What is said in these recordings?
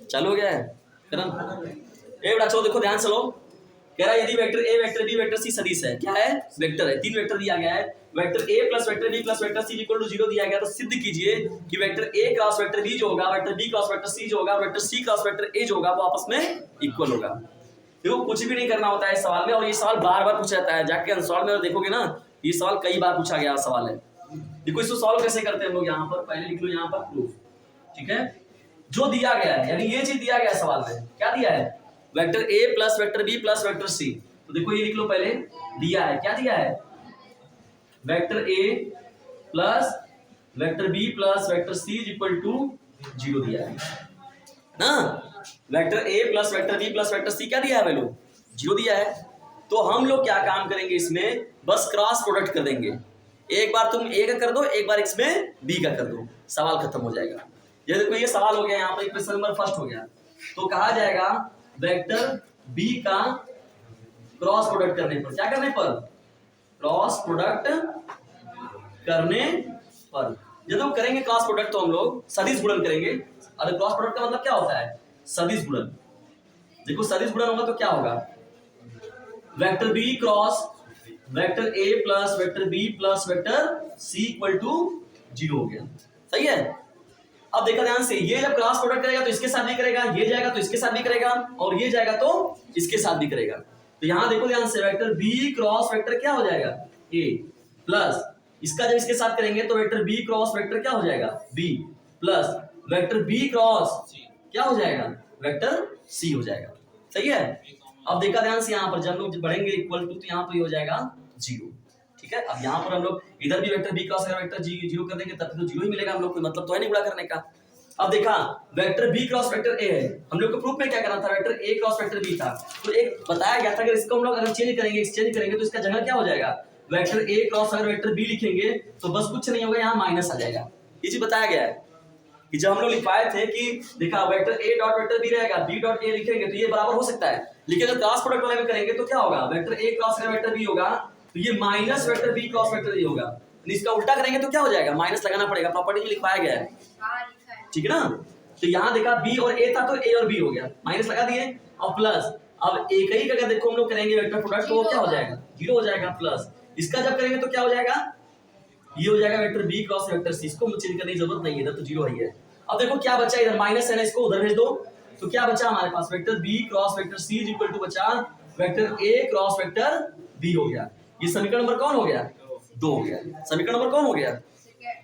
चालू हो गया है करण? ए बेटा चलो देखो ध्यान से लो, कह रहा है यदि vector A vector B vector C सदिश है, क्या है? वेक्टर है, तीन वेक्टर दिया गया है, vector A plus vector B plus vector C equal to 0 दिया गया, तो सिद्ध कीजिए कि vector A cross vector B जो होगा, vector B cross vector C जो होगा, vector C cross vector A जो होगा वो आपस में इक्वल होगा। देखो कुछ भी नहीं करना होता है इस सवाल में, और ये सवाल बार बार पूछा जाता है, जाके आंसर में देखोगे ना ये सवाल कई बार पूछा गया सवाल है। देखो इसको सॉल्व कैसे करते हैं हम लोग, यहाँ पर पहले लिख लो यहाँ पर प्रूफ, ठीक है? जो दिया गया है यानी ये चीज दिया गया है सवाल में, क्या दिया है? Vector A plus vector B plus vector C, तो देखो ये लिख लो पहले, दिया है, क्या दिया है? Vector A plus vector B plus vector C equal to 0 दिया है ना। Vector A plus vector B plus vector C क्या दिया है वैल्यू? 0 दिया है। तो हम लोग क्या काम करेंगे इसमें, बस क्रॉस प्रोडक्ट कर देंगे, एक बार तुम ए का कर दो, एक बार इसमें बी का कर दो, सवाल खत्म हो जाएगा। ये देखो ये सवाल हो गया, यहाँ पर क्वेश्चन नंबर फर्स्ट हो गया, तो कहा जाएगा वेक्टर बी का क्रॉस प्रोडक्ट करने पर, क्या करने पर? क्रॉस प्रोडक्ट करने पर। जब हम करेंगे क्रॉस प्रोडक्ट तो हम लोग सदिश गुणन करेंगे। अगर क्रॉस प्रोडक्ट का मतलब क्या होता है? सदिश गुणन। देखो सदिश गुणन होगा तो क्या होगा? Vector B cross vector A plus vector B plus vector C equal to 0 हो गया, सही है? अब देखा ध्यान से, ये जब क्रॉस प्रोडक्ट करेगा तो इसके साथ भी करेगा, ये जाएगा तो इसके साथ भी करेगा, और ये जाएगा तो इसके साथ भी करेगा। तो यहां देखो ध्यान से, वेक्टर बी क्रॉस वेक्टर क्या हो जाएगा? ए प्लस इसका जब इसके साथ करेंगे तो वेक्टर बी क्रॉस वेक्टर क्या हो जाएगा? B plus vector B cross क्या हो जाएगा? वेक्टर सी हो जाएगा, सही है? अब देखा ध्यान से, यहाँ पर जब लोग बढ़ेंगे इक्वल टू, तो यहाँ पर हो जाएगा 0, ठीक है? अब यहाँ पर हम लोग इधर भी वेक्टर बी क्रॉस अगर वेक्टर जी 0 कर देंगे तब तो 0 ही मिलेगा हम लोग को, मतलब तो है नहीं गुणा करने का। अब देखा vector B cross vector A है, हम लोग को प्रूफ में क्या करना था? Vector A cross vector B था, तो एक बताया गया था अगर इसको हम लोग अगर चेंज करेंगे, एक्सचेंज करेंगे तो इसका जगह क्या हो जाएगा? वेक्टर ए क्रॉस अगर वेक्टर बी लिखेंगे तो बस कुछ नहीं होगा, यहाँ माइनस आ जाएगा। ये चीज बताया गया है कि जब हम लोग लिखवाए थे कि देखा vector A dot vector B रहेगा, बी डॉट ए लिखेंगे तो ये बराबर हो सकता है, लेकिन अगर क्रॉस प्रोडक्ट वाले में करेंगे तो क्या होगा? Vector A cross vector B होगा तो ये minus vector B cross vector A होगा, इसका उल्टा करेंगे तो क्या हो जाएगा? माइनस लगाना पड़ेगा, प्रॉपर्टी में लिखवाया गया है, ठीक है ना? तो यहाँ देखा बी और ए था तो ए और बी हो गया, माइनस लगा दिए, और प्लस अब एक ही अगर देखो हम लोग करेंगे वेक्टर प्रोडक्ट तो वो क्या हो जाएगा? 0 हो जाएगा, प्लस इसका जब करेंगे तो क्या हो जाएगा? ये हो जाएगा vector B cross vector C, इसको चेंज करने की जरूरत नहीं है, इधर तो 0 ही है। अब देखो क्या बचा, इधर माइनस है ना, इसको उधर भेज दो, तो क्या बचा हमारे पास? Vector B cross vector C equal to बचा vector A cross vector B हो गया। ये समीकरण नंबर कौन हो गया? 2 हो गया। समीकरण नंबर कौन हो गया?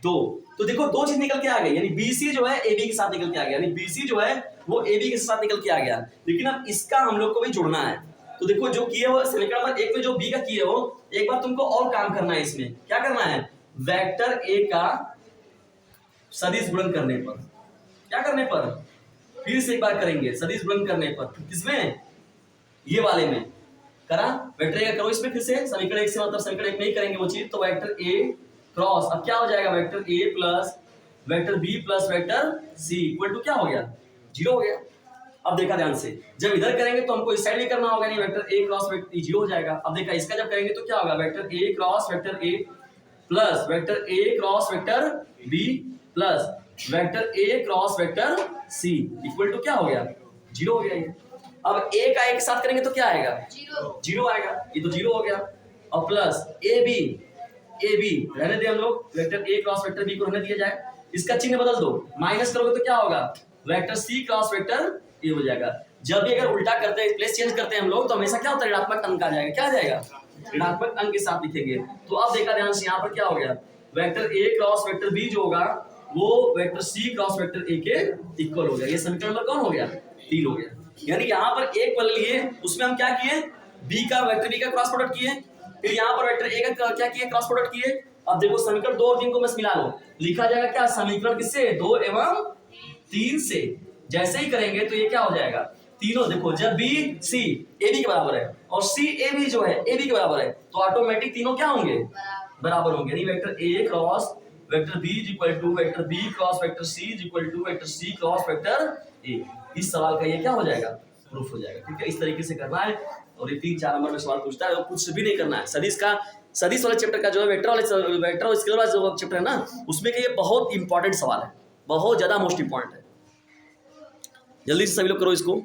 2। तो देखो दो चीज निकल के आ गई, यानी बीसी जो है ए बी के साथ निकल के आ गया, यानी बीसी जो है वो ए बी के साथ निकल के आ गया, लेकिन अब इसका हम लोग को भी जुड़ना है। तो देखो जो किए हो समीकरण नंबर 1 में जो बी का किए हो, एक बार तुमको और काम करना है, इसमें क्या करना है? वेक्टर ए का सदिश गुणन करने पर, क्या करने पर? फिर से एक बार करेंगे सदिश गुणन करने पर, किसमें? ये वाले में करा, वेक्टर ए का करो इसमें फिर से, समीकरण 1 से मतलब समीकरण 1 में ही करेंगे वो चीज, तो वेक्टर ए क्रॉस अब क्या हो जाएगा? Vector A plus vector B plus vector C equal to क्या हो गया? 0 हो गया। अब देखा ध्यान से, जब इधर करेंगे तो हमको इस साइड भी करना होगा, नहीं वेक्टर ए क्रॉस वेक्टर 0 हो जाएगा। अब देखा इसका जब करेंगे तो क्या होगा? Vector A cross vector A plus vector A cross vector B plus vector A cross vector C equal to क्या हो गया? 0 हो गया ये। अब ए का एक साथ करेंगे तो क्या आएगा? 0 आएगा, ये तो 0 हो गया। और प्लस ए बी रहने दे हम लोग, vector A cross vector B को रहने दिया जाए, इसका चिन्ह बदल दो, माइनस करोगे तो क्या होगा? Vector C cross vector A हो जाएगा। जब भी अगर उल्टा करते हैं, प्लेस चेंज करते हैं हम लोग, तो हमेशा क्या होता है? ऋणात्मक अंक आ जाएगा, क्या आ जाएगा? ऋणात्मक अंक के साथ लिखेंगे। तो अब देखा ध्यान से, यहाँ पर क्या हो गया? Vector A cross vector B जो होगा वो vector C cross vector A के इक्वल हो गया। ये समीकरण नंबर कौन हो गया? 3 हो गया। यानी यहाँ पर एक पल लिए, उसमें हम क्या किए? बी का वेक्टर बी का क्रॉस प्रोडक्ट किए, फिर यहाँ पर वेक्टर ए का क्या किए? क्रॉस प्रोडक्ट किए। अब देखो समीकरण 2 और 3 को बस मिला लो, लिखा जाएगा क्या? समीकरण किससे? 2 एवं 3 से। जैसे ही करेंगे तो ये क्या हो जाएगा? तीनों देखो, जब बी सी ए बी के बराबर है और सी ए बी जो है ए बी के बराबर है, तो ऑटोमेटिक तीनों क्या होंगे? बराबर होंगे। यानी vector A cross vector B equal to vector B cross vector C equal to vector C cross vector A. इस सवाल का ये क्या हो जाएगा? प्रूफ हो जाएगा। ठीक है, इस तरीके से करना है। और ये 3-4 नंबर में सवाल पूछता है, कुछ भी नहीं करना है। सदिश वाले चैप्टर का जो है वेक्टर और स्केलर वाला जो चैप्टर है ना, उसमें का ये बहुत इंपॉर्टेंट सवाल है, बहुत ज्यादा मोस्ट इंपॉर्टेंट है। जल्दी से सभी लोग करो इसको।